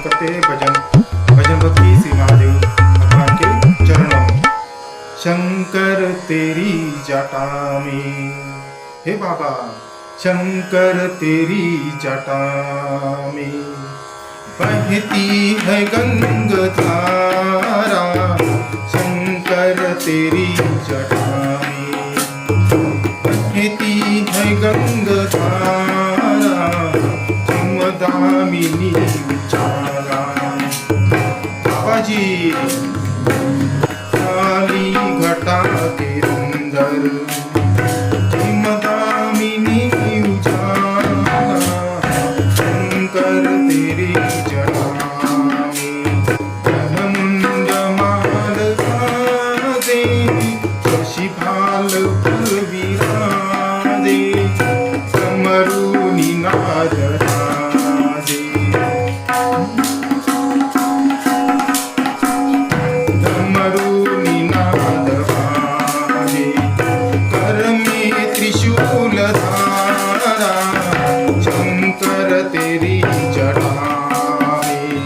करते हैं भजन भक्ति श्री महादेव भगवान के चरणों में। शंकर तेरी जटा में, हे बाबा शंकर तेरी जटा में बहती है गंगा धारा, शंकर तेरी जटा में बहती है गंगा धारा, दामिनी विचारा। बाबा जी काली घटा के अंदर दामिनी उजाला, शंकर तेरी जटा में ब्रह्मांड माल दे, शशि भाल पर विराजे, कमरू निनाद तेरी जटा में,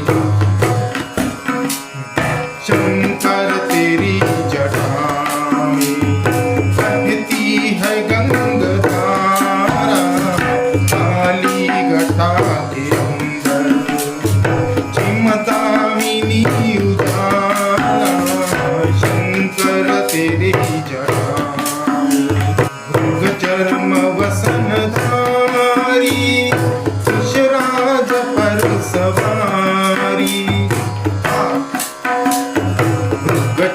शंकर तेरी जटा में बहती है गंगा धारा, काली घटा के अंदर चिमदामिनी उजाला, शंकर तेरी जटा में मृग चर्म वसन धारी, सवारी मृग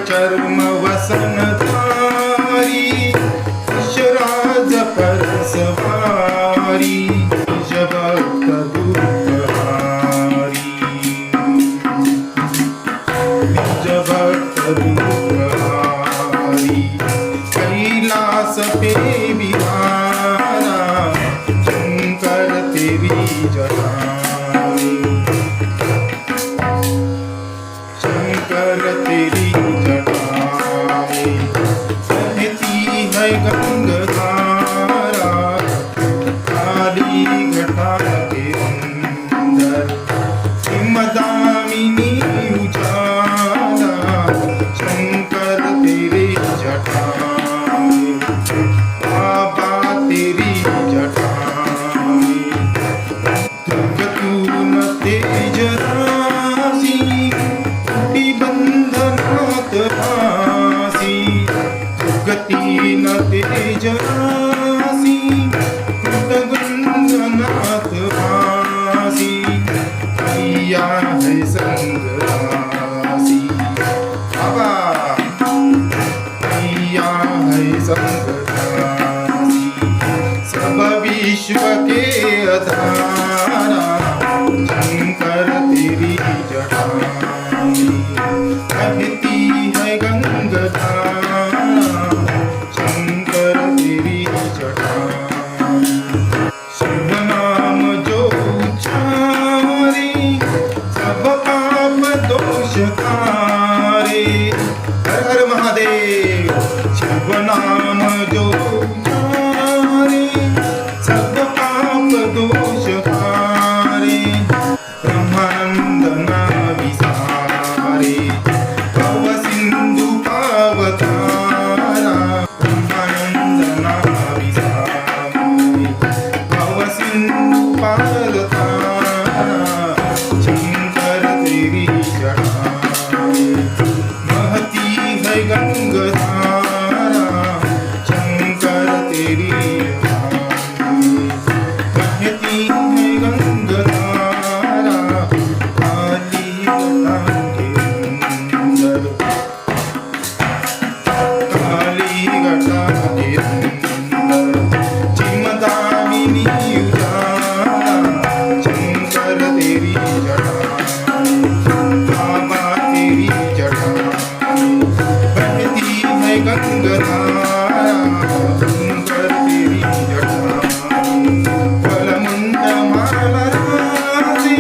चर्म वसन धारी, शराज पर सवारी, जगत दुखहारी, जगत दुखहारी, कैलास पे विहारा, शंकर तेरी जटा में, शंकर तेरी जटा में बहती है गंगा धारा, काली घटा के अंदर दामिनी उजाला, शंकर तेरी जटा में, बाबा तेरी जटा तेज राशि, बंधनात् भासी, गति न तेज राशि, बंधनात् भासी, भैया है संग राशि, बाबा भैया है संग राशि, सब विश्व के आधारा, शंकर तेरी जटा में बहती है गंगा धारा, शंकर तेरी जटा में शिव नाम जो उच्चारे, सब पाप दोष तारे, हर हर महादेव। शिव नाम जो उच्चारे, सब पाप दोष तारे, ब्रह्मानंद विसारे, भव सिंधु पावतारा, ब्रह्मानंद विसारे, भव सिंधु पावतारा, शंकर तेरी जटा में बहती है गंगा धारा, शंकर तेरी जटा में बहती है गंगा धारा, काली घटा के अंदर, काली घटा के अंदर चिमदामिनी उजाला, शंकर तेरी जटा में, बाबा तेरी जटा में बहती है गंगा धारा, शंकर तेरी जटा में फलमुंड माला राजे,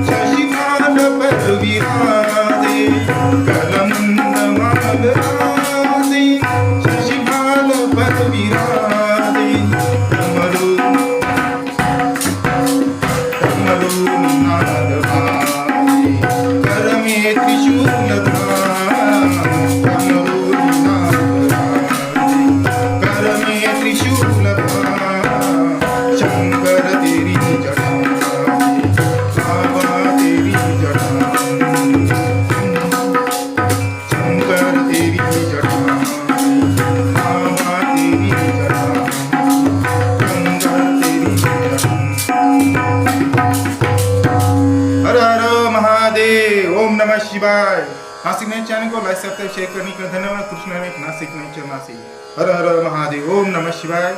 शशि भाल पर विराजे, कलमुंड माल राजे, शशि भाल पर विराजे, कमरू त्रिशूलधाम कमलोरी नागराज कर में त्रिशूलधाम शंकर तेरी जटा बाबा तेरी जटा शंकर तेरी जटा बाबा तेरी जटा शंकर तेरी जटा हर हर महादेव ओम नमः शिवाय। नासिक नए चैनल को लाइक सब्सक्राइब शेयर करने के लिए धन्यवाद। कृष्ण नासिक नए नासिक हर हर महादेव ओम नमः शिवाय।